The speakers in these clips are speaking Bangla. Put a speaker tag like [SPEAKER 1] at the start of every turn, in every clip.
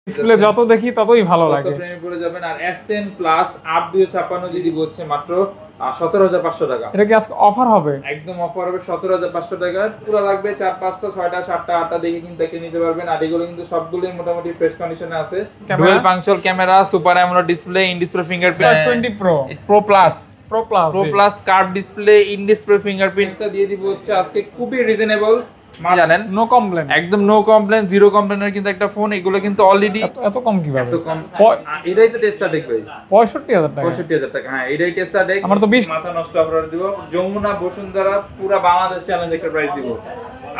[SPEAKER 1] ডিসপ্লে যত দেখি ততই ভালো লাগে,
[SPEAKER 2] প্রেমে পড়ে যাবেন। আর S10 প্লাস 8 256 জিবি হচ্ছে মাত্র 17,500 টাকা।
[SPEAKER 1] এটা কি আজকে অফার হবে?
[SPEAKER 2] একদম অফার হবে 17,500 টাকা। পুরো লাগবে 4 5টা 6টা 7টা 8টা দেখে কিন্তু একটা নিতে পারবেন। আর এগুলো কিন্তু সবগুলোই মোটামুটি ফ্রেশ কন্ডিশনে আছে। Dual punctual camera, super AMOLED display, in display fingerprint,
[SPEAKER 1] 20 pro
[SPEAKER 2] pro plus
[SPEAKER 1] pro
[SPEAKER 2] plus curve display, in display ফিঙ্গারপ্রিন্টটা দিয়ে দিব হচ্ছে আজকে খুবই রিজনেবল, জানেন,
[SPEAKER 1] নো কমপ্লেন,
[SPEAKER 2] একদম নো কমপ্লেন, জিরো কমপ্লেনের কিন্তু একটা ফোন। এগুলো কিন্তু অলরেডি
[SPEAKER 1] এত কম কিভাবে?
[SPEAKER 2] এত কম, এটাই তো টেস্টার দেখ ভাই,
[SPEAKER 1] 65,000 টাকা।
[SPEAKER 2] 65,000 টাকা, হ্যাঁ এটাই টেস্টার দেখ।
[SPEAKER 1] আমার তো 20
[SPEAKER 2] মাথা নষ্ট অফার দিব। যমুনা বসুন্ধরা পুরো বাংলাদেশ চ্যালেঞ্জ একটা প্রাইস দিব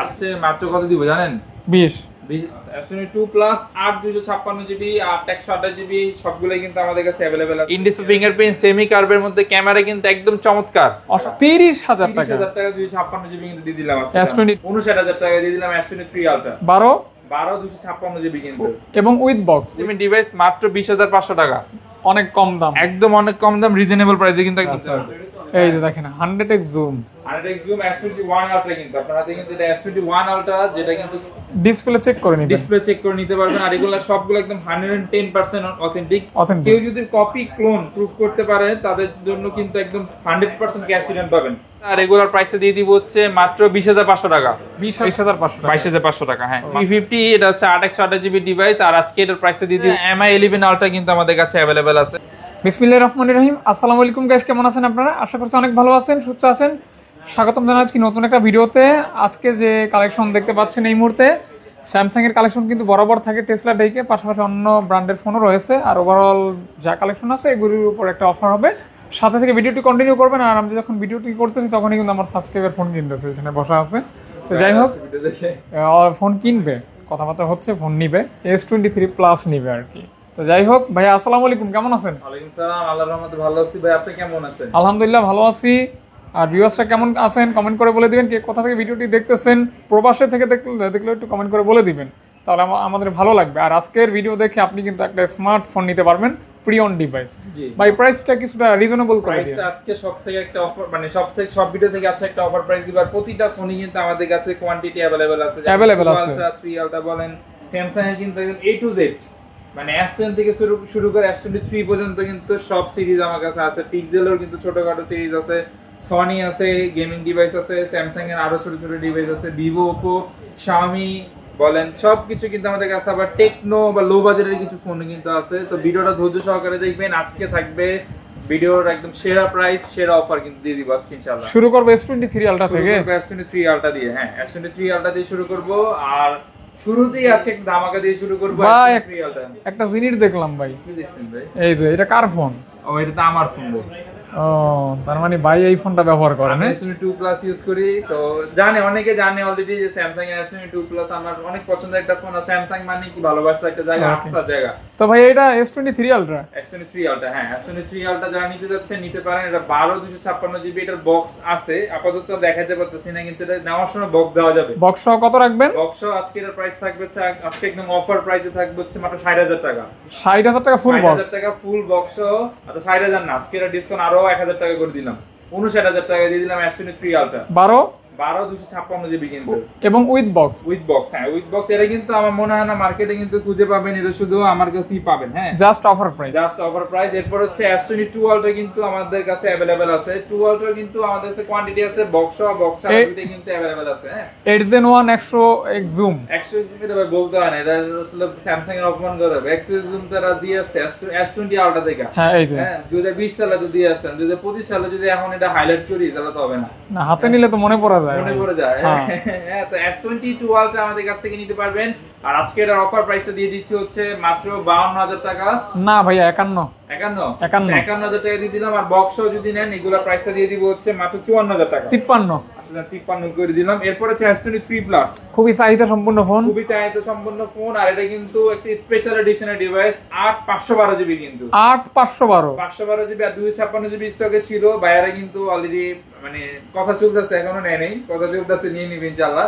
[SPEAKER 2] আজকে। মাত্র কত দিব জানেন?
[SPEAKER 1] 20
[SPEAKER 2] S22 প্লাস 8 256 জিবি আর 128 জিবি সবগুলাই কিন্তু আমাদের কাছে अवेलेबल আছে। ইন ডিসপ্লে ফিঙ্গারপ্রিন্ট, সেমি কার্ভের মধ্যে ক্যামেরা কিন্তু একদম চমৎকার।
[SPEAKER 1] 30,000 টাকা,
[SPEAKER 2] 30,000 টাকা 256 জিবি কিন্তু দিয়ে দিলাম আজকে।
[SPEAKER 1] S20
[SPEAKER 2] 59,000 টাকা দিয়ে দিলাম S23 আলট্রা
[SPEAKER 1] 12
[SPEAKER 2] 256 জিবি কিন্তু,
[SPEAKER 1] এবং উইথ বক্স
[SPEAKER 2] ডিভাইস মাত্র 20,500 টাকা।
[SPEAKER 1] অনেক কম দাম,
[SPEAKER 2] একদম অনেক কম দাম, রিজনেবল প্রাইসে কিন্তু একদম।
[SPEAKER 1] এই যে দেখেন 100x zoom,
[SPEAKER 2] 100x zoom S21 ultra কিন্তু আপনার হাতে কিন্তু এটা S21 আলট্রা, যেটা কিন্তু
[SPEAKER 1] ডিসপ্লে চেক করে নিবেন,
[SPEAKER 2] ডিসপ্লে চেক করে নিতে পারবেন। আর এগুলা সবগুলো একদম 110% অথেন্টিক। কেউ যদি কপি ক্লোন প্রুফ করতে পারে তাদের জন্য কিন্তু একদম 100% ক্যাশ রিটার্ন পাবেন। আর রেগুলার প্রাইসে দিয়ে দিব হচ্ছে মাত্র 20,500 টাকা,
[SPEAKER 1] 22,500
[SPEAKER 2] টাকা। হ্যাঁ, P50 এটা হচ্ছে 8 জিবি ডিভাইস। আর আজকে এটার প্রাইসে দিয়ে দিব MI 11 আলট্রা কিন্তু আমাদের কাছে अवेलेबल আছে।
[SPEAKER 1] বিসমিল্লাহির রহমানির রহিম। আসসালামু আলাইকুম গাইস, কেমন আছেন আপনারা? আশা করছি অনেক ভালো আছেন, সুস্থ আছেন। স্বাগতম জানাচ্ছি নতুন একটা ভিডিওতে। আজকে যে কালেকশন দেখতে পাচ্ছেন এই মুহূর্তে স্যামসাং এর কালেকশন কিন্তু বরাবর থাকে টেসলা ডেকে, পাশাপাশি অন্য ব্র্যান্ডের ফোনও রয়েছে। আর ওভারঅল যা কালেকশন আছে এগুলির উপর একটা অফার হবে। সাথে থেকে ভিডিওটি কন্টিনিউ করবেন। আর আমি যখন ভিডিওটি করতেছি তখনই কিন্তু আমার সাবস্ক্রাইবার ফোন কিনতেছে, এখানে বসা আছে। তো যাই হোক, ফোন কিনবে, কথাবার্তা হচ্ছে, ফোন নিবে, S23 প্লাস নিবে আর কি। তো যাই হোক ভাইয়া, আসসালামু আলাইকুম, কেমন আছেন?
[SPEAKER 2] ওয়ালাইকুম সালাম, আল্লাহর রহমতে ভালো আছি ভাই, আপনি কেমন আছেন?
[SPEAKER 1] আলহামদুলিল্লাহ ভালো আছি। আর ভিউয়ার্সরা কেমন আছেন কমেন্ট করে বলে দিবেন। কে কোথা থেকে ভিডিওটি দেখতেছেন, প্রবাসে থেকে দেখলে একটু কমেন্ট করে বলে দিবেন, তাহলে আমাদের ভালো লাগবে। আর আজকের ভিডিও দেখে আপনি কিন্তু একটা স্মার্টফোন নিতে পারবেন, প্রি অন ডিভাইস। ভাই প্রাইসটা কিছুটা রিজনেবল করে দিন।
[SPEAKER 2] প্রাইসটা আজকে সবথেকে একটা অফার, মানে সব ভিডিও থেকে আছে একটা অফার প্রাইস দিবার। প্রতিটা ফোনই কিন্তু আমাদের কাছে কোয়ান্টিটি अवेलेबल আছে,
[SPEAKER 1] अवेलेबल আছে।
[SPEAKER 2] আলট্রা 3 আলট্রা বলেন, স্যামসাং এর কিন্তু একদম A to Z, মানে S10 থেকে শুরু করে S23 পর্যন্ত কিন্তু সব সিরিজ আমার কাছে আছে। পিক্সেলের কিন্তু ছোটখাটো সিরিজ আছে, সনি আছে, গেমিং ডিভাইস আছে, স্যামসাং এর আরো ছোট ছোট ডিভাইস আছে, ভিভো, ওপো, শাওমি বলেন, সবকিছু কিন্তু আমাদের কাছে। আবার টেকনো বা লো বাজেটের কিছু ফোন কিন্তু আছে। তো ভিডিওটা ধৈর্য সহকারে দেখবেন। আজকে থাকবে ভিডিওর একদম সেরা প্রাইস, সেরা অফার কিন্তু দিয়ে দিব আজকে ইনশাআল্লাহ।
[SPEAKER 1] শুরু করব S23 আলট্রা থেকে,
[SPEAKER 2] S23 আলট্রা দিয়ে। হ্যাঁ, S23 আলট্রা দিয়ে শুরু করব। আর শুরুতেই আছে একটা ধামাকা দিয়ে শুরু করব। S23 আলট্রা
[SPEAKER 1] একটা জিনিস দেখলাম ভাই,
[SPEAKER 2] কি দেখছেন ভাই?
[SPEAKER 1] এই যে এটা কার ফোন?
[SPEAKER 2] ও, এটা তো আমার ফোন ভাই।
[SPEAKER 1] ও, তার মানে ভাই এই ফোনটা ব্যবহার করেন?
[SPEAKER 2] আমি S22 প্লাস ইউজ করি। তো অনেকে জানে অলরেডি যে স্যামসাং এর S22 প্লাস আমার অনেক পছন্দের একটা ফোন। আর স্যামসাং মানে কি ভালোবাসার একটা জায়গা, আস্থার জায়গা।
[SPEAKER 1] তো ভাই এটা S23 আলট্রা,
[SPEAKER 2] S23 আলট্রা, হ্যাঁ S23 আলট্রা যারা নিতে যাচ্ছেন নিতে পারেন। এটা 12 256 জিবি, এটার বক্স আছে, আপাতত দেখাতে পারতেছি না, কিন্তু এটা নেওয়ার সময় বক্স দেওয়া যাবে।
[SPEAKER 1] বক্স সহ কত রাখবেন?
[SPEAKER 2] বক্স সহ আজকে এর প্রাইস থাকবে আজকে একদম অফার প্রাইসে থাকবে হচ্ছে মাত্র 60,000 টাকা।
[SPEAKER 1] 60,000 টাকা ফুল বক্স?
[SPEAKER 2] 60,000 টাকা ফুল বক্স সহ। আচ্ছা 60,000 না, আজকে এটা ডিসকাউন্ট আরো 1,000 টাকা করে দিলাম, 59,000 টাকা দিয়ে দিলাম S23 আলট্রা
[SPEAKER 1] 12
[SPEAKER 2] 256 জিবি কিন্তু,
[SPEAKER 1] এবং উইথ বক্স।
[SPEAKER 2] হ্যাঁ উইথ বক্স। এটা কিন্তু আমার মনে হয় না মার্কেটে কিন্তু খুঁজে পাবেন, এটা শুধু আমার কাছেই পাবেন। হ্যাঁ,
[SPEAKER 1] জাস্ট অফার প্রাইস।
[SPEAKER 2] এরপর হচ্ছে S22 আলট্রা কিন্তু আমাদের কাছে अवेलेबल আছে। 2 আলট্রা কিন্তু আমাদের কাছে কোয়ান্টিটি আছে, বক্স দুটোই কিন্তু अवेलेबल আছে। হ্যাঁ, 8 Gen 1
[SPEAKER 1] 100x জুম,
[SPEAKER 2] 100 জিবি তো বলতে হয় না, এটা আসলে স্যামসাং এর অপমান করে হবে। 100 জুম তারা দিয়ে আসছে S20 আলট্রা থেকে।
[SPEAKER 1] হ্যাঁ, এই যে
[SPEAKER 2] 2020 সালে তো দিয়ে আসছেন, 2025 সালে যদি এখন এটা হাইলাইট করি তাহলে তো হবে না,
[SPEAKER 1] হাতে নিলে তো মনে পড়ে যায়।
[SPEAKER 2] হ্যাঁ, তো S22 আলট্রা আমাদের কাছ থেকে নিতে পারবেন। আর আজকে এর অফার প্রাইসটা দিয়ে দিচ্ছি হচ্ছে মাত্র 52,000 টাকা।
[SPEAKER 1] না ভাইয়া, 51,000
[SPEAKER 2] টাকা দিয়ে দিলাম। আর বক্স যদি নেন এগুলা প্রাইসটা দিয়ে দিব হচ্ছে মাত্র 54,000 টাকা।
[SPEAKER 1] 53।
[SPEAKER 2] আচ্ছা 53 করে দিলাম। এরপর হচ্ছে S23 প্লাস,
[SPEAKER 1] খুবই চাহিদা সম্পূর্ণ
[SPEAKER 2] ফোন। আর এটা কিন্তু একটা স্পেশাল এডিশনের ডিভাইস, 8 512 জিবি কিন্তু,
[SPEAKER 1] 512
[SPEAKER 2] জিবি আর 256 জিবি স্টকে ছিল। বাইরে কিন্তু অলরেডি মানে কথা চলতেছে, এখনো নেই, কথা চলতেছে, নিয়ে নিবেন ইনশাআল্লাহ।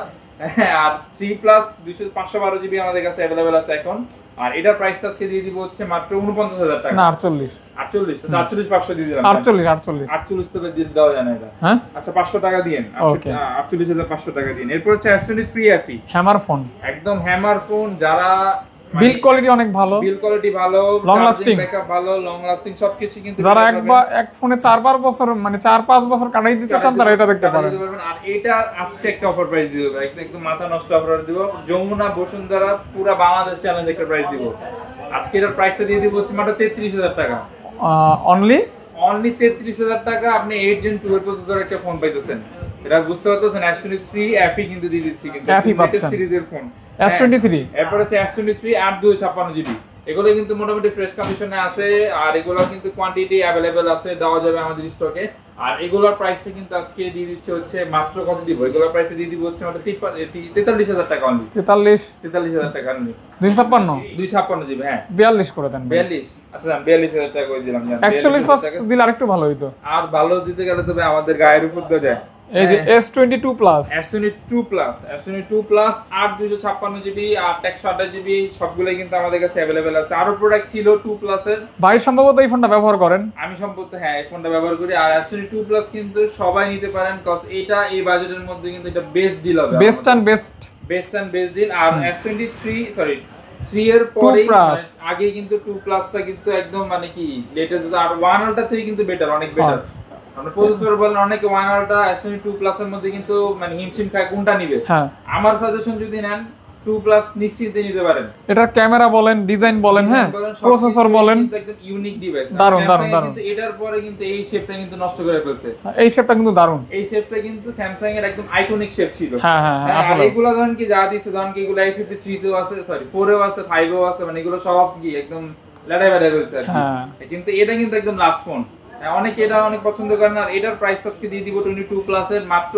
[SPEAKER 2] আর 3 প্লাস 512 জিবি আমাদের কাছে अवेलेबल আছে এখন। আর এটার প্রাইস আজকে দিয়ে দিব হচ্ছে মাত্র 49,000 টাকা।
[SPEAKER 1] না 48
[SPEAKER 2] 500 দিয়ে দিলাম। 48 তো দিয়ে দেওয়া যায় না এটা।
[SPEAKER 1] হ্যাঁ,
[SPEAKER 2] আচ্ছা 500 টাকা দিয়েন, 48,500 টাকা দিন। এরপর হচ্ছে S23 FE,
[SPEAKER 1] হ্যামার ফোন,
[SPEAKER 2] একদম হ্যামার ফোন। যারা
[SPEAKER 1] বিল্ড কোয়ালিটি অনেক ভালো,
[SPEAKER 2] বিল্ড কোয়ালিটি ভালো,
[SPEAKER 1] লং
[SPEAKER 2] চার্জিং
[SPEAKER 1] লাস্টিং
[SPEAKER 2] ব্যাকআপ ভালো, লং লাস্টিং সবকিছু কিন্তু
[SPEAKER 1] যারা এক ফোনে 4-5 বছর মানে 4-5 বছর কাটাই দিতে চান তারা এটা দেখতে পারেন।
[SPEAKER 2] আর এটা আজকে একটা অফার প্রাইস দিব ভাই, একদম মাথা নষ্ট অফার দিব, যমুনা বসুন্ধরা পুরো বাংলাদেশ চ্যালেঞ্জ একটা প্রাইস দিব। আজকে এর প্রাইসটা দিয়ে দিব হচ্ছে মাত্র 33,000 টাকা।
[SPEAKER 1] অনলি
[SPEAKER 2] 33,000 টাকা আপনি 8 Gen 2 এর প্রসেসর একটা ফোন পাইতেছেন। এটা বুঝতে পারতেছেন, S23 FE কিন্তু দিয়ে দিচ্ছি, কিন্তু
[SPEAKER 1] FE পাচ্ছেন
[SPEAKER 2] সিরিজের ফোন
[SPEAKER 1] S23।
[SPEAKER 2] এরপর হচ্ছে S23 8/256 GB, এগুলো কিন্তু মোটামুটি ফ্রেশ কন্ডিশনে আছে, আর এগুলো কিন্তু কোয়ান্টিটি अवेलेबल আছে, দেওয়া যাবে আমাদের স্টকে। আর এগুলোর প্রাইসে কিন্তু আজকে দিয়ে দিচ্ছে হচ্ছে মাত্র কত দিব, এগুলোর প্রাইসে দিয়ে দিব হচ্ছে মাত্র 43,000 টাকা অনলি। 43,000 টাকা অনলি। 256 GB, হ্যাঁ
[SPEAKER 1] 42 করে দেন।
[SPEAKER 2] 42, আচ্ছা 42,000 টাকা করে দিলাম। জান
[SPEAKER 1] 41 দিলে আরেকটু ভালো হইতো।
[SPEAKER 2] আর ভালো দিতে গেলে তবে আমাদের গায়ের উপর দিয়ে যায়।
[SPEAKER 1] এই যে S22 plus,
[SPEAKER 2] S22 plus 8/256 GB আর 128 GB সবগুলাই কিন্তু আমাদের কাছে अवेलेबल আছে। আরো প্রোডাক্ট ছিল 2 প্লাসের,
[SPEAKER 1] ভাই সম্ভবত এই ফোনটা ব্যবহার করেন।
[SPEAKER 2] আমি সম্ভবত হ্যাঁ এই ফোনটা ব্যবহার করি। আর S22 প্লাস কিন্তু সবাই নিতে পারেন, কজ এটা এই বাজেটের মধ্যে কিন্তু এটা বেস্ট ডিল হবে,
[SPEAKER 1] বেস্ট
[SPEAKER 2] ডিল। আর S23 এর পরে আগে কিন্তু 2 প্লাসটা কিন্তু একদম মানে কি লেটেস্ট, আর 1 আলট্রা থেকে কিন্তু বেটার, অনেক বেটার। আমরা প্রসেসর বলেন অনেকে 1 আলট্রা S22 প্লাস এর মধ্যে কিন্তু মানে হিমশিম খায় কোনটা নিবে। আমার সাজেশন যদি নেন 2 প্লাস নিশ্চিন্তে নিতে পারেন।
[SPEAKER 1] এটা ক্যামেরা বলেন, ডিজাইন বলেন, হ্যাঁ প্রসেসর বলেন,
[SPEAKER 2] একদম ইউনিক ডিভাইস।
[SPEAKER 1] দারুন।
[SPEAKER 2] কিন্তু এটার পরে কিন্তু এই শেপটা কিন্তু নষ্ট করে ফেলছে।
[SPEAKER 1] এই শেপটা কিন্তু দারুন,
[SPEAKER 2] এই শেপটা কিন্তু স্যামসাং এর একদম আইকনিক শেপ ছিল।
[SPEAKER 1] হ্যাঁ
[SPEAKER 2] এগুলো ধরেন কি যা দিছে, ধরেন কি এগুলো i53 তেও আছে, 4 এও আছে, 5 এও আছে, মানে এগুলো সব কি একদম লাড়াই বাড়াই ফেলছে আর কি। কিন্তু এটা কিন্তু একদম লাস্ট ফোন, অনেকে এটা অনেক পছন্দ করেন। আর এটার প্রাইস আজকে দিয়ে দিব 22 প্লাস এর মাত্র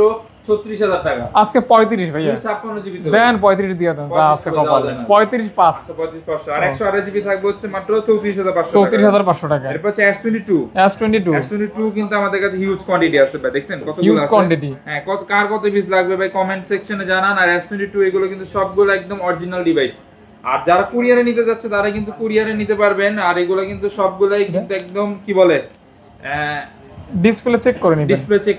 [SPEAKER 2] 36,000 টাকা।
[SPEAKER 1] আজকে 35 ভাইয়া
[SPEAKER 2] 256 GB
[SPEAKER 1] দেন, 35 দিয়ে দেন যা আছে কপালে।
[SPEAKER 2] 35,500 আর 128 GB থাকবে হচ্ছে মাত্র
[SPEAKER 1] 34,500 টাকা।
[SPEAKER 2] এরপর হচ্ছে S22 কিন্তু আমাদের কাছে হিউজ কোয়ান্টিটি আছে ভাই, দেখছেন কতগুলো আছে,
[SPEAKER 1] হিউজ কোয়ান্টিটি।
[SPEAKER 2] হ্যাঁ কার কত পিস লাগবে ভাই কমেন্ট সেকশনে জানান। আর S22 এগুলো কিন্তু সবগুলো একদম অরিজিনাল ডিভাইস। আর যারা কুরিয়ারে নিতে যাচ্ছে তারা কিন্তু কুরিয়ারে নিতে পারবেন। আর এগুলো কিন্তু সবগুলাই কিন্তু একদম কি বলে
[SPEAKER 1] ডিসপ্লে চেক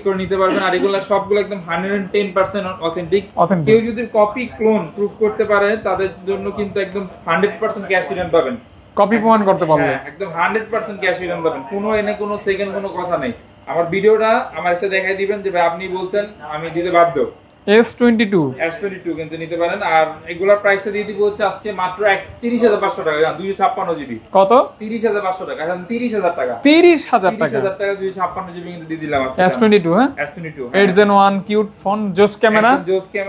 [SPEAKER 1] করে নিতে
[SPEAKER 2] পারবেন। আর এগুলো সবগুলো একদম 110% অথেন্টিক। কেউ যদি কপি ক্লোন প্রুফ করতে পারে তাদের জন্য কিন্তু একদম 100% ক্যাশ রিটার্ন পাবেন।
[SPEAKER 1] কপি প্রমাণ করতে পারবে,
[SPEAKER 2] একদম 100% ক্যাশ রিটার্ন পাবেন। কোনো এনে কোনো সেকেন্ড কোনো কথা নেই। আমার ভিডিওটা আমার কাছে দেখাই দিবেন যে ভাই আপনি বলছেন, আমি দিতে বাধ্য।
[SPEAKER 1] S22
[SPEAKER 2] কিন্তু নিতে পারেন। আর এগুলার প্রাইসে দিয়ে দিব হচ্ছে আজকে মাত্র 31,500 টাকা। 256 GB
[SPEAKER 1] কত?
[SPEAKER 2] 30,500 টাকা। এখন 30,000 টাকা,
[SPEAKER 1] 30,000 টাকা
[SPEAKER 2] 256 GB কিন্তু দিয়ে দিলাম আজকে।
[SPEAKER 1] S22 হ্যাঁ S22 8 Gen 1 কিউট ফোন, জোস ক্যামেরা,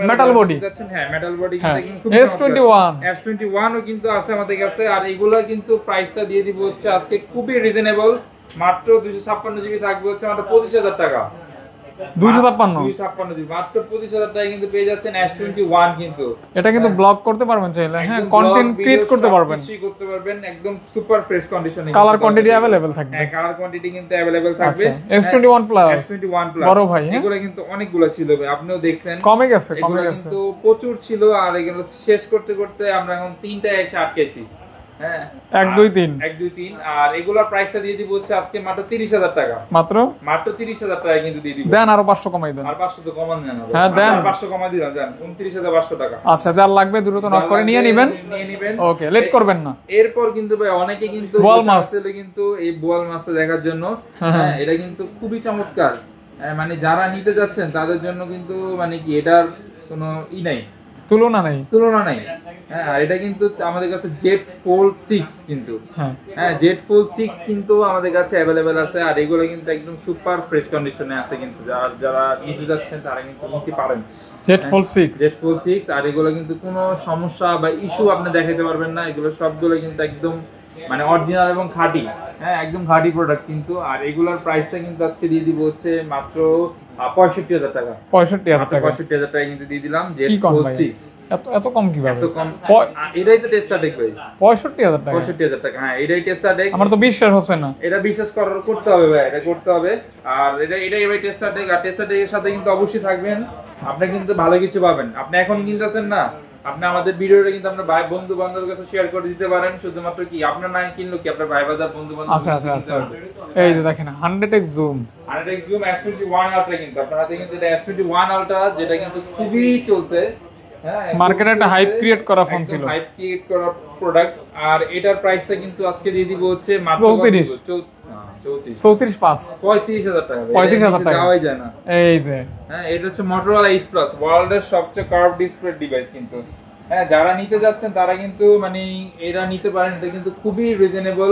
[SPEAKER 1] মেটাল বডি।
[SPEAKER 2] হ্যাঁ মেটাল বডি কিন্তু S21 ও কিন্তু আছে আমাদের কাছে। আর এগুলা কিন্তু প্রাইসটা দিয়ে দিব হচ্ছে আজকে খুবই রিজনেবল, মাত্র 256 GB থাকবে হচ্ছে মাত্র 25,000 টাকা। 256 GB মাত্র 25,000 টাকা কিন্তু পেয়ে যাচ্ছেন S21। কিন্তু
[SPEAKER 1] এটা কিন্তু ব্লগ করতে পারবেন চাইলে, হ্যাঁ কন্টেন্ট ক্রিয়েট করতে পারবেন,
[SPEAKER 2] একদম সুপার ফ্রেশ কন্ডিশনে।
[SPEAKER 1] কালার কোয়ান্টিটি अवेलेबल থাকবে,
[SPEAKER 2] হ্যাঁ কালার কোয়ান্টিটি কিন্তু अवेलेबल থাকবে।
[SPEAKER 1] S21 প্লাস বড় ভাই,
[SPEAKER 2] এগুলো কিন্তু অনেকগুলো ছিল ভাই, আপনিও দেখছেন
[SPEAKER 1] কমে গেছে
[SPEAKER 2] কিন্তু প্রচুর ছিল। আর এগুলো শেষ করতে করতে আমরা এখন 3টা এসে আটকেছি। হ্যাঁ
[SPEAKER 1] 1 2 3
[SPEAKER 2] আর এগুলোর প্রাইসটা দিয়ে দিব হচ্ছে আজকে মাত্র 30,000 টাকা।
[SPEAKER 1] মাত্র
[SPEAKER 2] 30,000 টাকা কিন্তু দিয়ে দিব।
[SPEAKER 1] দেন আরো 500 কমাই দেন।
[SPEAKER 2] আর 500 তো কমান দেন।
[SPEAKER 1] হ্যাঁ দেন
[SPEAKER 2] 500 কমাই দিলাম, জান 29,500 টাকা।
[SPEAKER 1] আচ্ছা যার লাগবে দ্রুত নক করে নিয়ে নেবেন। ওকে লেট করবেন না।
[SPEAKER 2] এরপর কিন্তু ভাই অনেকে কিন্তু আসলে কিন্তু এই বোয়াল মাছটা দেখার জন্য, হ্যাঁ এটা কিন্তু খুবই চমৎকার। মানে যারা নিতে যাচ্ছেন তাদের জন্য কিন্তু মানে কি এটার কোনো নাই, তুলনা নাই। হ্যাঁ আর এটা কিন্তু আমাদের কাছে Z Fold 6 কিন্তু, হ্যাঁ Z Fold 6 কিন্তু আমাদের কাছে अवेलेबल আছে। আর এগুলো কিন্তু একদম সুপার ফ্রেশ কন্ডিশনে আছে, কিন্তু যারা নিতে যাচ্ছেন তারা কিন্তু নিতে পারেন। Z Fold 6 আর এগুলো কিন্তু কোনো সমস্যা বা ইস্যু আপনি দেখাতে পারবেন না। এগুলো সবগুলো কিন্তু একদম মানে অরিজিনাল এবং খাঁটি, হ্যাঁ একদম খাঁটি প্রোডাক্ট কিন্তু। আর এগুলোর প্রাইসটা কিন্তু আজকে দিয়ে দিব হচ্ছে মাত্র 65,000 টাকা। 65,000 টাকা কিন্তু দিয়ে দিলাম Z Fold 6।
[SPEAKER 1] এত কম কিভাবে?
[SPEAKER 2] এত কম, এটাই তো টেস্টার টেক ভাই। 65,000 টাকা, হ্যাঁ এটাই টেস্টার টেক।
[SPEAKER 1] আমার তো বিশ্বাস হচ্ছে না।
[SPEAKER 2] এটা বিশ্বাস করতে হবে ভাই, এটা করতে হবে। আর এটাই ভাই টেস্টার টেক। আর টেস্টার টেকের সাথে কিন্তু অবশ্যই থাকবেন, আপনি কিন্তু ভালো কিছু পাবেন। আপনি এখন কিনতেছেন না, আপনি আমাদের ভিডিওটা কিন্তু আপনার ভাই বন্ধু বান্ধবের কাছে শেয়ার করে দিতে পারেন। শুধুমাত্র কি আপনার না কিনলো কি আপনার ভাই বাজার বন্ধু বান্ধব।
[SPEAKER 1] আচ্ছা এই যে দেখেন 100x জুম
[SPEAKER 2] S21 আলট্রা কিন্তু আপনার হাতে কিন্তু এটা S21 আলট্রা, যেটা কিন্তু খুবই চলছে। হ্যাঁ
[SPEAKER 1] মার্কেটে একটা হাইপ ক্রিয়েট করা ফোন ছিল,
[SPEAKER 2] হাইপ ক্রিয়েট করা প্রোডাক্ট। আর এটার প্রাইসটা কিন্তু আজকে দিয়ে দিব হচ্ছে মাত্র
[SPEAKER 1] 34,500
[SPEAKER 2] টাকা,
[SPEAKER 1] 35,000 টাকা
[SPEAKER 2] যাওয়াই যায় না।
[SPEAKER 1] এই যে
[SPEAKER 2] হ্যাঁ এটা হচ্ছে Motorola Edge Plus, ওয়ার্ল্ডের সবচেয়ে কার্ভ ডিসপ্লে ডিভাইস কিন্তু। হ্যাঁ যারা নিতে যাচ্ছেন তারা কিন্তু মানে এরা নিতে পারেন, এটা কিন্তু খুবই রিজনেবল,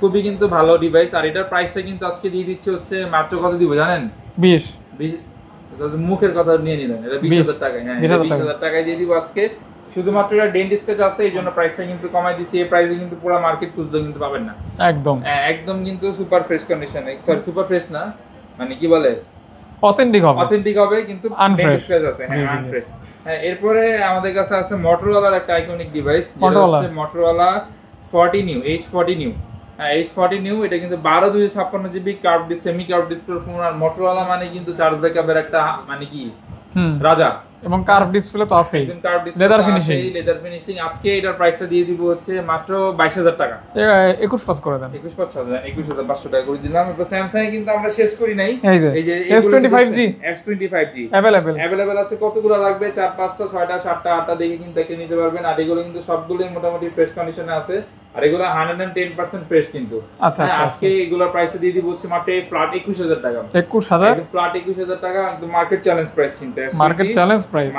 [SPEAKER 2] খুবই কিন্তু ভালো ডিভাইস। আর এটার প্রাইসটা কিন্তু আজকে দিয়ে দিচ্ছে হচ্ছে মাত্র কত দিব জানেন?
[SPEAKER 1] 20
[SPEAKER 2] মুখের কথা নিয়ে নিলেন, এটা 20,000 টাকায়। হ্যাঁ 20,000 টাকায় দিয়ে দিব আজকে। শুধুমাত্র এটা ডেন্ট স্কেচ আছে, এই জন্য প্রাইসটা কিন্তু কমাই দিছি। এই প্রাইসে কিন্তু পুরো মার্কেট খুঁজলেও কিন্তু পাবেন না। একদম কিন্তু সুপার ফ্রেশ কন্ডিশনে, সরি সুপার ফ্রেশ না, মানে কি বলে
[SPEAKER 1] অথেন্টিক হবে
[SPEAKER 2] কিন্তু ডেন্ট স্কেচ আছে। হ্যাঁ আনফ্রেশ। হ্যাঁ এরপরে আমাদের কাছে আছে Motorola একটা আইকনিক ডিভাইস, যেটা হচ্ছে Motorola 40 নিউ, H40 নিউ। হ্যাঁ H40 নিউ, এটা কিন্তু 12 GB curve semi curve display phone. আর Motorola মানে কিন্তু চার্জ ব্যাকআপের একটা মানে কি রাজা,
[SPEAKER 1] এবং কার্ভ ডিসপ্লে তো আছেই,
[SPEAKER 2] লেদার ফিনিশিং। আজকে এটার প্রাইসটা দিয়ে দিব হচ্ছে মাত্র 22,000 টাকা।
[SPEAKER 1] 21 পাস করে দেন,
[SPEAKER 2] 21,500 টাকা করে দিলাম। এবার স্যামসাং এ কিন্তু আমরা শেষ করি নাই,
[SPEAKER 1] এই যে S25G
[SPEAKER 2] अवेलेबल আছে। কতগুলো লাগবে? 4 5টা 6টা 7টা 8টা দেখে কিন্তু একটা নিতে পারবেন। আর এগুলো কিন্তু সবগুলোই মোটামুটি ফ্রেশ কন্ডিশনে আছে। আর এগুলো 110% ফ্রেশ কিন্তু। আজকে এগুলোর প্রাইস দিয়ে দিব হচ্ছে মাত্র ফ্ল্যাট 21,000 টাকা।
[SPEAKER 1] 21,000
[SPEAKER 2] ফ্ল্যাট 21,000 টাকা, একদম মার্কেট চ্যালেঞ্জ প্রাইস কিন্তু।
[SPEAKER 1] মার্কেট চ্যালেঞ্জ প্রাইস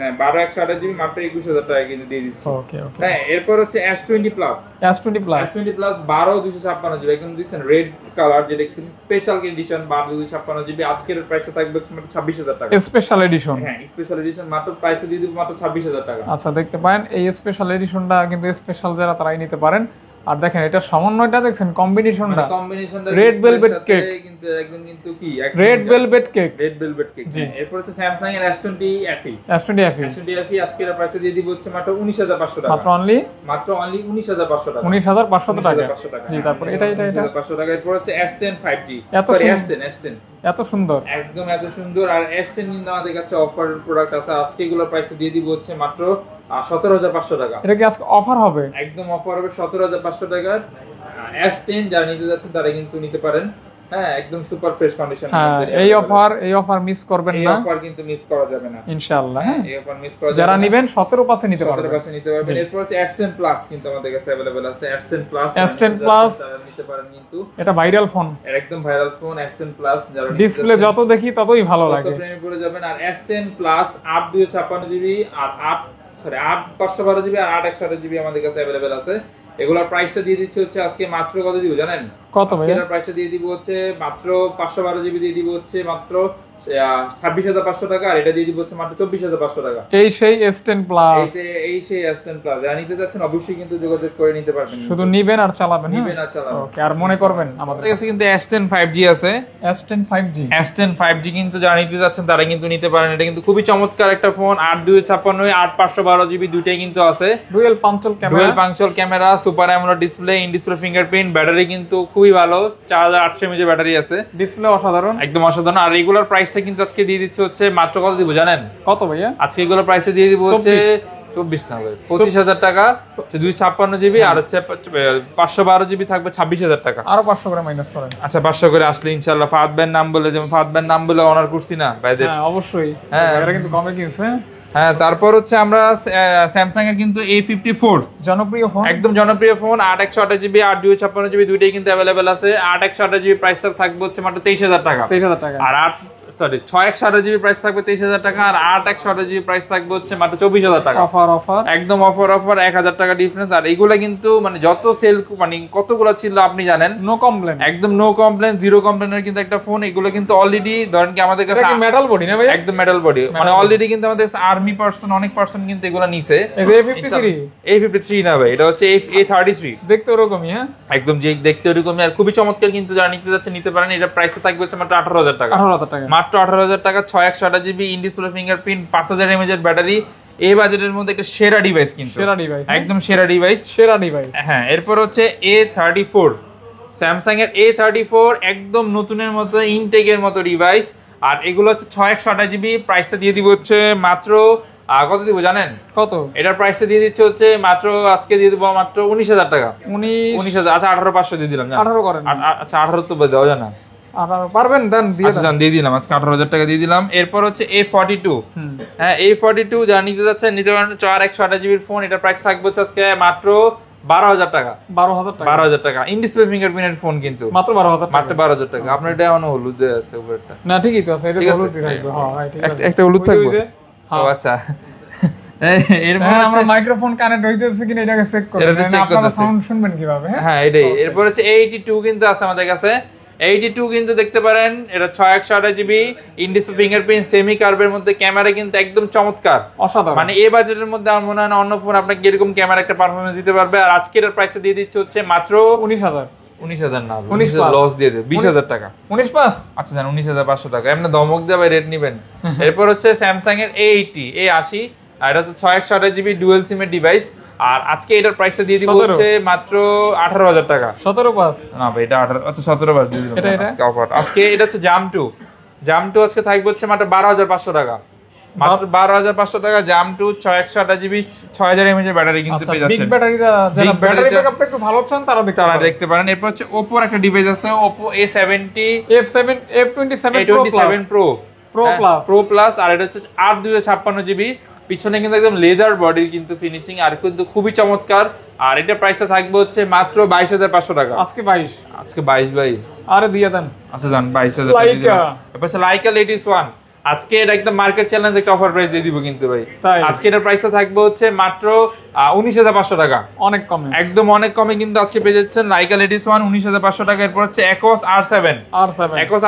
[SPEAKER 2] হ্যাঁ 12 GB মাত্র 21,000 টাকা কিন্তু দিয়ে দিচ্ছি।
[SPEAKER 1] ওকে
[SPEAKER 2] হ্যাঁ এরপর হচ্ছে S20 প্লাস 12 256 GB, একদম দেখছেন রেড কালার, যেটা একদম স্পেশাল এডিশন 12 256 GB। আজকের প্রাইসটা থাকবে হচ্ছে মাত্র 26,000 টাকা,
[SPEAKER 1] স্পেশাল এডিশন।
[SPEAKER 2] হ্যাঁ স্পেশাল এডিশন মাত্র প্রাইসে দিয়ে দিব মাত্র 26,000 টাকা।
[SPEAKER 1] আচ্ছা দেখতে পারেন এই স্পেশাল এডিশনটা কিন্তু স্পেশাল যারা তারাই নিতে পারেন। আর দেখেন এটা সমন্বয়টা দেখছেন, কম্বিনেশনটা রেড ভেলভেট কেক,
[SPEAKER 2] কিন্তু একদম কিন্তু কি
[SPEAKER 1] রেড ভেলভেট কেক।
[SPEAKER 2] এরপর হচ্ছে স্যামসাং এর S20 FE আজকের প্রাইসে দিয়ে দিব হচ্ছে মাত্র 19,500 টাকা,
[SPEAKER 1] মাত্র অনলি
[SPEAKER 2] 19,500 টাকা,
[SPEAKER 1] 19,500 টাকা। জি তারপর এটা
[SPEAKER 2] 19,500 টাকা। এরপর হচ্ছে S10 5G, S10
[SPEAKER 1] এত সুন্দর,
[SPEAKER 2] একদম এত সুন্দর। আর S10 কিন্তু আমাদের কাছে অফার প্রোডাক্ট আছে, আজকে এগুলোর প্রাইসে দিয়ে দিব হচ্ছে মাত্র 17,500 টাকা।
[SPEAKER 1] এটা কি আজকে অফার হবে?
[SPEAKER 2] একদম অফার হবে 17,500 টাকার S10। যারা নিতে যাচ্ছেন তারা কিন্তু নিতে পারেন। হ্যাঁ একদম সুপার ফ্রেশ কন্ডিশন।
[SPEAKER 1] এই অফার মিস করবেন না,
[SPEAKER 2] এই অফার কিন্তু মিস করা যাবে না
[SPEAKER 1] ইনশাআল্লাহ।
[SPEAKER 2] হ্যাঁ এই অফার মিস করা যাবে না।
[SPEAKER 1] যারা নেবেন 17% নিতে পারবেন,
[SPEAKER 2] 17% নিতে পারবেন। এরপর হচ্ছে S10 প্লাস কিন্তু আমাদের কাছে अवेलेबल আছে। S10 প্লাস নিতে পারেন কিন্তু, এটা
[SPEAKER 1] ভাইরাল ফোন,
[SPEAKER 2] একদম ভাইরাল ফোন। S10 প্লাস যারা
[SPEAKER 1] ডিসপ্লে যত দেখি ততই ভালো লাগে,
[SPEAKER 2] তত প্রেমে পড়ে যাবেন। আর S10 প্লাস 8 256 GB আর 8 512 GB আর 8 128 GB আমাদের কাছে अवेलेबल আছে। এগুলোর প্রাইসটা দিয়ে দিচ্ছে হচ্ছে আজকে মাত্র কত দিব জানেন?
[SPEAKER 1] কত ভাই?
[SPEAKER 2] এটার প্রাইসটা দিয়ে দিব হচ্ছে মাত্র 512 GB দিয়ে দিব হচ্ছে মাত্র 26,500 টাকা। আর এটা দিয়ে দিব হচ্ছে মাত্র 24,500 টাকা।
[SPEAKER 1] এই সেই S10 প্লাস,
[SPEAKER 2] এই সেই S10 প্লাস। যারা নিতে যাচ্ছেন অবশ্যই কিন্তু যোগাযোগ করে নিতে পারবেন,
[SPEAKER 1] শুধু নিবেন আর চালাবেন। ওকে, আর মনে করবেন আমাদের
[SPEAKER 2] কাছে কিন্তু S10 5G আছে। S10 5G কিন্তু যারা নিতে যাচ্ছেন তারা কিন্তু নিতে পারেন। এটা কিন্তু খুবই চমৎকার একটা ফোন। 8 256 8 512 GB দুইটাই কিন্তু আছে।
[SPEAKER 1] Dual পাঞ্চল camera,
[SPEAKER 2] super AMOLED display, in display fingerprint, battery কিন্তু খুবই ভালো, 4800 mAh ব্যাটারি আছে।
[SPEAKER 1] ডিসপ্লে অসাধারণ,
[SPEAKER 2] একদম অসাধারণ। আর রেগুলার প্রাইসটা কিন্তু আজকে দিয়ে দিচ্ছে হচ্ছে মাত্র কত দিব জানেন?
[SPEAKER 1] কত ভাইয়া?
[SPEAKER 2] আজকে এগুলোর প্রাইসে দিয়ে দিব হচ্ছে 25,000 টাকা, 256 GB আর হচ্ছে 512 GB থাকবে 26,000 টাকা।
[SPEAKER 1] আরো 500 করে মাইনাস করেন।
[SPEAKER 2] আচ্ছা 500 করে আসলে ইনশাআল্লাহ ফাহাদ ভাইয়ের নাম বলে, যেমন ফাহাদ ভাইয়ের নাম বলে অনার করছি না ভাইদের।
[SPEAKER 1] হ্যাঁ অবশ্যই,
[SPEAKER 2] হ্যাঁ
[SPEAKER 1] এটা কিন্তু কমে কিনছে।
[SPEAKER 2] হ্যাঁ তারপর হচ্ছে আমরা স্যামসাং এর কিন্তু A54
[SPEAKER 1] জনপ্রিয় ফোন,
[SPEAKER 2] একদম জনপ্রিয় ফোন। 8 128 GB 8 256 GB দুইটাই কিন্তু अवेलेबल আছে। 8 128 GB প্রাইসটা থাকবে হচ্ছে মাত্র 23,000 টাকা। আর 6 128 GB প্রাইস থাকবে 23,000 টাকা। আর 8 128 GB প্রাইস থাকবে হচ্ছে মাত্র 24,000 টাকা।
[SPEAKER 1] অফার
[SPEAKER 2] একদম অফার 1000 টাকা ডিফারেন্স। আর এগুলা কিন্তু মানে যত সেল মানে কতগুলো ছিল আপনি জানেন?
[SPEAKER 1] নো কমপ্লেন,
[SPEAKER 2] একদম নো কমপ্লেন, জিরো কমপ্লেনের কিন্তু একটা ফোন। এগুলো কিন্তু অলরেডি ধরেন কি আমাদের কাছে
[SPEAKER 1] মেটাল বডি না ভাই?
[SPEAKER 2] একদম মেটাল বডি, মানে অলরেডি কিন্তু আমাদের আর্মি পারসন অনেক পারসন কিন্তু এগুলো নিছে। A53 না ভাই, এটা হচ্ছে A33,
[SPEAKER 1] দেখতে ওরকমই। হ্যাঁ
[SPEAKER 2] একদম যে দেখতে ওরকমই। আর খুবই চমৎকার কিন্তু, যারা নিতে যাচ্ছে নিতে পারেন। এটা প্রাইসটা থাকবে হচ্ছে মাত্র 18,000 টাকা, মাত্র 18,000 টাকা। 6 128 GB in display fingerprint, 5000 mAh battery. এই বাজেটের মধ্যে একটা সেরা ডিভাইস কিন্তু, একদম সেরা ডিভাইস। হ্যাঁ এরপর হচ্ছে A34, স্যামসাং এর A34 একদম নতুনের মতো, ইনটেকের মতো ডিভাইস। আর এগুলো হচ্ছে 6 128 GB, প্রাইসটা দিয়ে দিব হচ্ছে মাত্র কত দিব জানেন?
[SPEAKER 1] কত?
[SPEAKER 2] এটার প্রাইসটা দিয়ে দিচ্ছে হচ্ছে মাত্র আজকে দিয়ে দিব মাত্র 19,000 টাকা। 19,000। আচ্ছা 18,500 দিয়ে দিলাম।
[SPEAKER 1] 18 করেন।
[SPEAKER 2] আচ্ছা 18 তো দেওয়া যায় না,
[SPEAKER 1] আর পারবেন দেন দিয়ে
[SPEAKER 2] আচ্ছা জান দিয়ে দিলাম, আজকে 18,000 টাকা দিয়ে দিলাম। এরপর হচ্ছে A42, হ্যাঁ A42 যা নিতে যাচ্ছেন নিতে পারেন 4128 জিবির ফোন, এটা প্রাইস থাকবে হচ্ছে আজকে মাত্র 12,000 টাকা। 12,000 টাকা ইন ডিসপ্লে ফিঙ্গারপ্রিন্টের ফোন কিন্তু
[SPEAKER 1] মাত্র 12,000 টাকা।
[SPEAKER 2] মাত্র 12,000 টাকা। আপনার এটা এখনো হলুদ আছে উপরটা?
[SPEAKER 1] না ঠিকই তো আছে, এটা হলুদই থাকবে। হ্যাঁ ঠিক আছে,
[SPEAKER 2] একটা হলুদ থাকবে। ও আচ্ছা
[SPEAKER 1] এরপর আমরা মাইক্রোফোন কানেক্ট হইতেছে কিনা এটাকে চেক করব, আপনারা সাউন্ড শুনবেন কিভাবে।
[SPEAKER 2] হ্যাঁ এটাই। এরপর হচ্ছে A82 কিন্তু আছে আমাদের কাছে। 82 কিন্তু দেখতে পারেন, এটা 6128 GB in display fingerprint semi কার্ভের মধ্যে, ক্যামেরা কিন্তু একদম চমৎকার
[SPEAKER 1] অসাধারণ।
[SPEAKER 2] মানে এই বাজেটের মধ্যে আমার মনে হয় না অন্য ফোন আপনাকে এরকম ক্যামেরা একটা পারফরম্যান্স দিতে পারবে। আর আজকে এর প্রাইসটা দিয়ে দিচ্ছে হচ্ছে মাত্র 19,000 না 19,000 লস দিয়ে দেবে 20,000 টাকা।
[SPEAKER 1] 19
[SPEAKER 2] আচ্ছা জান 19,500 টাকা এমনি দমক দিয়ে ভাই রেট নেবেন। এরপর হচ্ছে স্যামসাং এর A80 আর এটা হচ্ছে 6128 জিবি ডুয়াল সিমের ডিভাইস। আর আজকে এটার প্রাইসটা দিয়ে দিব হচ্ছে মাত্র 18,000 টাকা।
[SPEAKER 1] 17
[SPEAKER 2] না ভাই এটা 18, আচ্ছা 17 দিয়ে দিলাম আজকে অফার। আজকে এটা হচ্ছে জাম 2 আজকে থাকবে হচ্ছে মাত্র 12,500 টাকা। মাত্র 12,500 টাকা জাম 2 6128 জিবি 6000 mAh এর ব্যাটারি কিন্তু পেয়ে যাচ্ছেন।
[SPEAKER 1] বিগ ব্যাটারি, যারা ব্যাটারি ব্যাকআপটা একটু ভালো চান তারা
[SPEAKER 2] দেখতে পারেন। এরপর হচ্ছে Oppo একটা ডিভাইস আছে, Oppo
[SPEAKER 1] F27 Pro
[SPEAKER 2] Plus আর এটা হচ্ছে 8/256 জিবি। পিছনে কিন্তু একদম লেদার বডির কিন্তু ফিনিশিং আর কিন্তু খুবই চমৎকার। আর এটা প্রাইসটা থাকবে হচ্ছে মাত্র 22,500 টাকা।
[SPEAKER 1] আজকে 22
[SPEAKER 2] ভাই
[SPEAKER 1] আরে দিয়ে দেন।
[SPEAKER 2] আচ্ছা জান 22,000 টাকা দিয়ে দিলাম। এরপর হচ্ছে লাইকা লেডিস 1, আজকে এটা একদম মার্কেট চ্যালেঞ্জ একটা অফার প্রাইস দিয়ে দিব কিন্তু ভাই। আজকে এটার প্রাইসটা থাকবে হচ্ছে মাত্র 19,500 টাকা।
[SPEAKER 1] অনেক কমে,
[SPEAKER 2] একদম অনেক কমে কিন্তু আজকে পেয়ে যাচ্ছেন লাইকা লেডিস 1 19,500 টাকা। এরপর হচ্ছে Ecos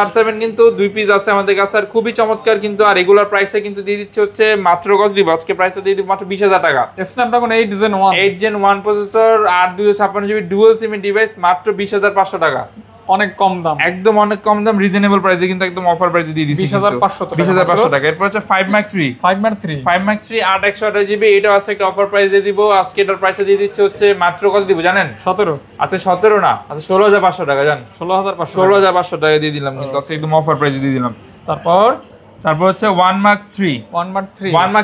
[SPEAKER 2] R7 কিন্তু 2 পিস আছে আমাদের কাছে আর খুবই চমৎকার কিন্তু। আর রেগুলার প্রাইসে কিন্তু দিয়ে দিচ্ছে হচ্ছে মাত্র কত দিব আজকে প্রাইসটা দিয়ে দিব মাত্র 20,000 টাকা।
[SPEAKER 1] Snapdragon 8 Gen 1
[SPEAKER 2] processor 8/256 GB dual SIM device মাত্র 20,500 টাকা।
[SPEAKER 1] অনেক কম দাম,
[SPEAKER 2] একদম অনেক কম দাম, রিজনেবল প্রাইসে কিন্তু একদম অফার প্রাইসে দিয়ে দিচ্ছি 20,500 টাকা। এরপর হচ্ছে 5 Mark 3 8/128 জিবি, এটা আছে একটা অফার প্রাইস দিয়ে দিব আজকে। এটার প্রাইসে দিয়ে দিচ্ছে হচ্ছে মাত্র কত দিব জানেন?
[SPEAKER 1] 17।
[SPEAKER 2] আচ্ছা 17 না, আচ্ছা 16,500 টাকা জান।
[SPEAKER 1] 16,500
[SPEAKER 2] টাকা দিয়ে দিলাম কিন্তু আজকে একদম অফার প্রাইসে দিয়ে দিলাম। তারপর হচ্ছে 1 Mark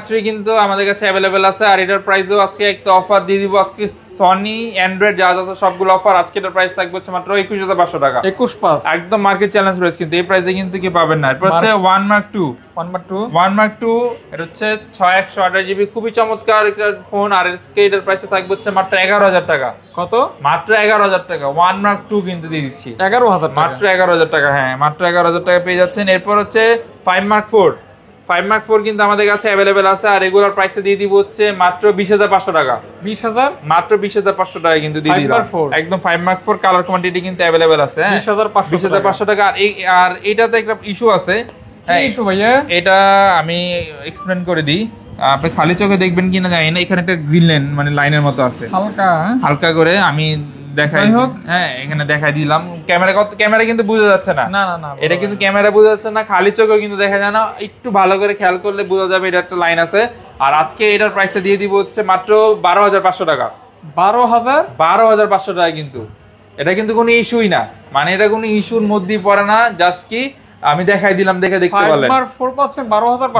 [SPEAKER 2] 3 কিন্তু আমাদের কাছে অ্যাভেলেবেল আছে। আর এটার প্রাইসও আজকে একটা অফার দিয়ে দিব আজকে। সনি অ্যান্ড্রয়েড যা আছে সবগুলো অফার, আজকে এটার প্রাইস থাকবে হচ্ছে মাত্র 21,500 টাকা।
[SPEAKER 1] 21
[SPEAKER 2] একদম মার্কেট চ্যালেঞ্জ প্রাইস কিন্তু এই প্রাইসে কিন্তু কি পাবেন না। এরপর হচ্ছে 1 Mark 2 এটা হচ্ছে 6128 জিবি খুবই চমৎকার একটা ফোন। আর এটার প্রাইসে থাকবে হচ্ছে মাত্র 11,000 টাকা।
[SPEAKER 1] কত?
[SPEAKER 2] মাত্র 11,000 টাকা। 1 Mark 2 কিন্তু দিয়ে দিচ্ছি
[SPEAKER 1] 11,000
[SPEAKER 2] মাত্র 11,000 টাকা। হ্যাঁ মাত্র 11,000 টাকা পেয়ে যাচ্ছেন। এরপর হচ্ছে 5 Mark 4 কিন্তু আমাদের কাছে অ্যাভেলেবেল আছে। আর রেগুলার প্রাইসে দিয়ে দিব হচ্ছে মাত্র 20,500 টাকা। মাত্র 20,500 টাকা কিন্তু দিয়ে দিলাম একদম। 5 Mark 4 কালার কোয়ান্টিটি কিন্তু অ্যাভেলেবেল আছে। 20,500 টাকা। আর এটাতে একটা ইস্যু আছে, এটা আমি এক্সপ্লেন করে দিই, আপনি খালি চোখে দেখবেন কিনা জানি না। এখানে একটা গ্রিন লাইন মানে লাইনের মতো আছে হালকা করে, আমি দেখাই হোক। হ্যাঁ এখানে দেখাই দিলাম। ক্যামেরা কিন্তু বোঝা যাচ্ছে না, এটা কিন্তু ক্যামেরা বোঝা যাচ্ছে না, খালি চোখেও কিন্তু দেখা যায় না। একটু ভালো করে খেয়াল করলে বোঝা যাবে এটা একটা লাইন আছে। আর আজকে এটার প্রাইসটা দিয়ে দিব হচ্ছে মাত্র 12,500 টাকা। 12,500 টাকা কিন্তু। এটা কিন্তু কোনো ইস্যুই না, মানে এটা কোনো ইস্যুর মধ্যেই পড়ে না। জাস্ট কি আমি দেখাই দিলাম, দেখতে পারলেন।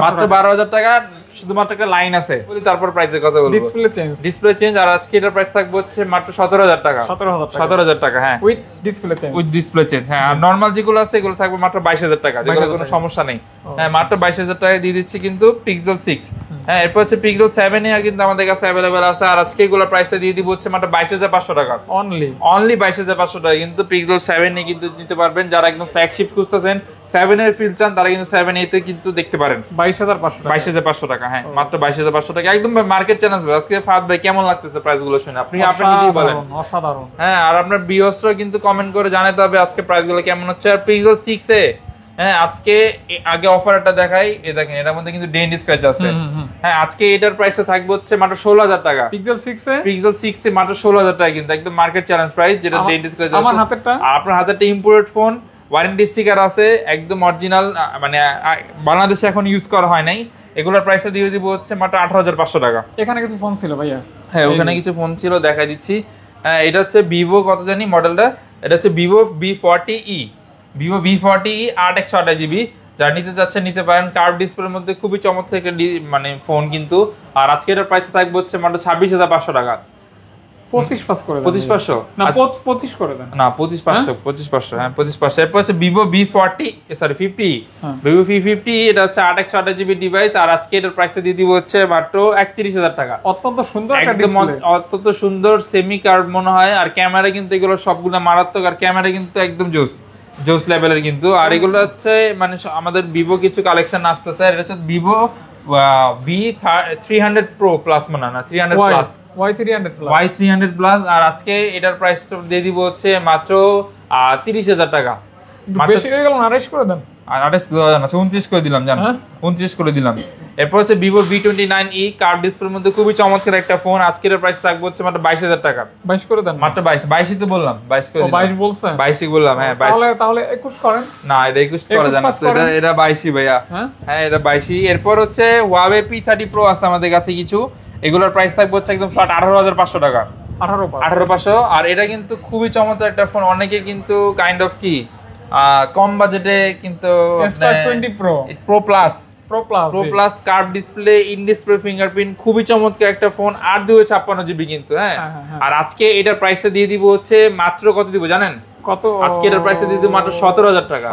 [SPEAKER 2] মাত্র 12,000 টাকা, শুধুমাত্র একটা লাইন আছে। তারপর প্রাইসের কথা বলবো, ডিসপ্লে চেঞ্জ। আর আজকে এটার প্রাইস থাকবে হচ্ছে মাত্র 17,000 টাকা। 17,000 টাকা হ্যাঁ, উইথ ডিসপ্লে চেঞ্জ। হ্যাঁ আর নরমাল যেগুলো আছে এগুলো থাকবে মাত্র 22,000 টাকা, যেগুলো কোনো সমস্যা নেই। হ্যাঁ মাত্র 22,000 টাকা দিয়ে দিচ্ছি কিন্তু Pixel 6। হ্যাঁ এরপর হচ্ছে Pixel 7 কিন্তু আমাদের কাছে অ্যাভেলেবেল আছে। আর আজকে এগুলো প্রাইসে দিয়ে দিব হচ্ছে মাত্র 22,500 টাকা। অনলি 22,500 টাকা কিন্তু Pixel 7 কিন্তু নিতে পারবেন। যারা একদম ফ্ল্যাগশিপ খুঁজতেছেন, 7 এর ফিল চান, তারা কিন্তু 7 তে কিন্তু দেখতে পারেন 22,500 টাকা। হ্যাঁ মাত্র 22,500 টাকা, একদম মার্কেট চ্যালেঞ্জ। আজকে ফাহাদ ভাই কেমন লাগতেছে প্রাইস গুলো শুনে? আপনি নিজেই বলেন।
[SPEAKER 1] অসাধারণ।
[SPEAKER 2] হ্যাঁ আর আপনার ভিউয়ার্সরা কিন্তু কমেন্ট করে জানাতে হবে আজকে প্রাইস গুলো কেমন হচ্ছে। আর Pixel 6 এ হ্যাঁ আজকে আগে অফারটা দেখাই, এই দেখেন এটার মধ্যে কিন্তু ডেন্ট স্ক্র্যাচ আছে। হ্যাঁ আজকে এটার প্রাইসটা থাকবে হচ্ছে মাত্র 16,000 টাকা। Pixel 6 এ মাত্র 16,000 টাকা কিন্তু একদম মার্কেট চ্যালেঞ্জ প্রাইস, যেটা ডেন্ট স্ক্র্যাচ আছে।
[SPEAKER 1] আমার হাতেরটা,
[SPEAKER 2] আপনার হাতেরটা ইম্পোর্টেড ফোন, ওয়ারেন্টি স্টিকার আছে, একদম অরিজিনাল, মানে বাংলাদেশে এখন ইউজ করা হয় নাই। এগুলোর প্রাইসটা দিয়ে দিব হচ্ছে মাত্র 18,500 টাকা।
[SPEAKER 1] এখানে কিছু ফোন ছিল ভাইয়া,
[SPEAKER 2] হ্যাঁ ওখানে কিছু ফোন ছিল, দেখাই দিচ্ছি। হ্যাঁ এটা হচ্ছে ভিভো, কত জানি মডেলটা, এটা হচ্ছে ভিভো V40e 8/128 জিবি। যারা নিতে চাচ্ছেন নিতে পারেন। কার্ভ ডিসপ্লের মধ্যে খুবই চমৎকার মানে ফোন কিন্তু। আর আজকে এটার প্রাইস থাকবে হচ্ছে মাত্র 26,500 টাকা।
[SPEAKER 1] 25 পাস করে দেন
[SPEAKER 2] 25,500
[SPEAKER 1] না 25 করে দেন
[SPEAKER 2] না 25,500 হ্যাঁ 25,500 এরপর হচ্ছে Vivo V40 sorry 50 Vivo V50 এটা হচ্ছে 8 জিবি ডিভাইস আর আজকে এটার প্রাইস দিয়ে দিব হচ্ছে মাত্র 31,000 টাকা
[SPEAKER 1] অত্যন্ত সুন্দর একটা
[SPEAKER 2] একদম
[SPEAKER 1] ডিসপ্লে
[SPEAKER 2] অত্যন্ত সুন্দর সেমি কার্ভ মনে হয় আর ক্যামেরা কিন্তু এগুলো সবগুলো মারাত্মক আর ক্যামেরা কিন্তু একদম জোস লেভেলের কিন্তু আর এগুলো হচ্ছে মানে আমাদের ভিভো কিছু কালেকশন আসতেছে এটা হচ্ছে ভিভো V300 Pro প্লাস মনে হয় না 300 প্লাস Y300 প্লাস আর আজকে এটার প্রাইসটা দিয়ে দিব হচ্ছে মাত্র 30,000 টাকা
[SPEAKER 1] বেশি হয়ে গেল না 28 করে দেন
[SPEAKER 2] আর 29 করে দিলাম জান 29 করে দিলাম এরপর হচ্ছে ভিভো V29e কার্ভ ডিসপ্লের মধ্যে খুবই চমৎকার একটা ফোন আজকের প্রাইস থাকবে হচ্ছে মাত্র 22,000 টাকা
[SPEAKER 1] 22 করে দেন
[SPEAKER 2] মাত্র 22 তো বললাম 22 করে দিলাম
[SPEAKER 1] 22 বলছেন
[SPEAKER 2] 22 বললাম হ্যাঁ 22
[SPEAKER 1] তাহলে 21 করেন
[SPEAKER 2] না এটা 21 করা যায় না এটা 22 ভাইয়া হ্যাঁ এটা 22 এরপর হচ্ছে Huawei P30 Pro আছে আমাদের কাছে কিছু এগুলোর প্রাইস থাকবে হচ্ছে একদম ফ্ল্যাট 18,500 টাকা 18,500 আর এটা কিন্তু খুবই চমৎকার একটা ফোন অনেকের কিন্তু কাইন্ড অফ কি কম বাজেটে কিন্তু
[SPEAKER 1] S20
[SPEAKER 2] Pro Plus
[SPEAKER 1] Pro
[SPEAKER 2] Plus curve display in display fingerprint খুবই চমৎকার একটা ফোন আর 256 জিবি কিন্তু হ্যাঁ আর আজকে এটার প্রাইসটা দিয়ে দিব হচ্ছে মাত্র কত দিব জানেন
[SPEAKER 1] কত
[SPEAKER 2] আজকে এটার প্রাইসটা দিয়ে দিব মাত্র 17,000 টাকা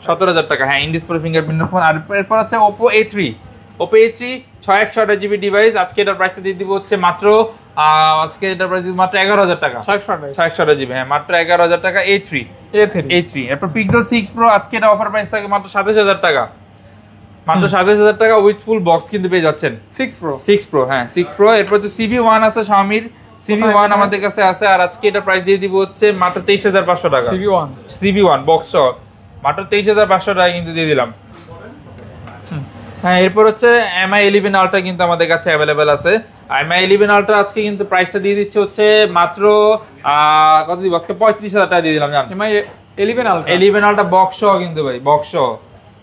[SPEAKER 2] 17,000 টাকা হ্যাঁ ইন ডিসপ্লে ফিঙ্গারপ্রিন্টের ফোন আর এরপর আছে Oppo A3 628 জিবি ডিভাইস আজকে এটার প্রাইসটা দিয়ে দিব হচ্ছে মাত্র আজকে এটার প্রাইস মাত্র 11,000 টাকা 628 জিবি হ্যাঁ মাত্র 11,000 টাকা A3 এরপর Pixel 6 Pro আজকে এটা অফার প্রাইস থাকে মাত্র 27,000 টাকা মাত্র 27,000 টাকা উইথ ফুল বক্স কিন্তু পেয়ে যাচ্ছেন 6 Pro হ্যাঁ 6 Pro এরপর হচ্ছে CV1 আছে Xiaomi CV1 আমাদের কাছে আছে আর আজকে এটা প্রাইস দিয়ে দিব হচ্ছে মাত্র 23,500 টাকা CV1 বক্স সহ মাত্র 23,500 টাকা কিন্তু দিয়ে দিলাম হ্যাঁ এরপর হচ্ছে MI 11 Ultra কিন্তু আমাদের কাছে অ্যাভেলেবেল আছে MI 11 Ultra আজকে কিন্তু প্রাইসটা দিয়ে দিচ্ছে হচ্ছে মাত্র কত দিব আজকে 35,000 টাকা দিয়ে দিলাম জান
[SPEAKER 1] MI 11
[SPEAKER 2] Ultra বক্স সহ কিন্তু ভাই বক্স সহ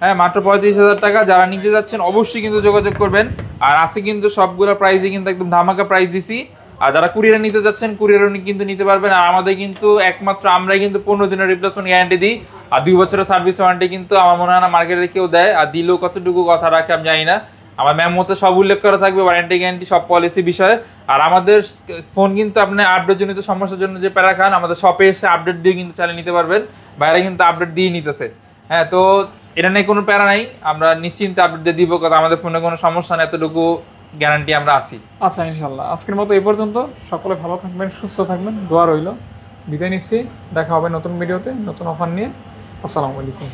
[SPEAKER 2] হ্যাঁ মাত্র 35,000 টাকা যারা নিতে যাচ্ছেন অবশ্যই কিন্তু যোগাযোগ করবেন আর আছে কিন্তু সবগুলো প্রাইসই কিন্তু একদম ধামাকা প্রাইস দিছি আর যারা কুরিয়ারে নিতে যাচ্ছেন কুরিয়ারে কিন্তু নিতে পারবেন আর আমাদের কিন্তু একমাত্র আমরাই কিন্তু 15 দিনের রিপ্লেসমেন্ট গ্যারান্টি দিই আর 2 বছরের সার্ভিস ওয়ারেন্টি কিন্তু আমার মনে হয় না মার্কেটে কেউ দেয় আর দিলেও কতটুকু কথা রাখে আমি জানি না আমার ম্যাম মতো সব উল্লেখ করা থাকবে ওয়ারেন্টি গ্যারান্টি সব পলিসি বিষয়ে আর আমাদের ফোন কিন্তু আপনি আপডেট জনিত সমস্যার জন্য যে প্যারা খান আমাদের শপে এসে আপডেট দিয়ে কিন্তু চালিয়ে নিতে পারবেন বাইরে কিন্তু আপডেট দিয়ে নিতেছে হ্যাঁ তো এটা নিয়ে কোনো প্যারা নাই আমরা নিশ্চিন্তে আপডেট দিয়ে দিব কারণ আমাদের ফোনে কোনো সমস্যা নেই এতটুকু গ্যারান্টি আমরা আছি
[SPEAKER 1] আচ্ছা ইনশাআল্লাহ আজকের মতো এই পর্যন্ত সকলে ভালো থাকবেন সুস্থ থাকবেন দোয়া রইল বিদায় নিচ্ছি দেখা হবে নতুন ভিডিওতে নতুন অফার নিয়ে আসসালামু আলাইকুম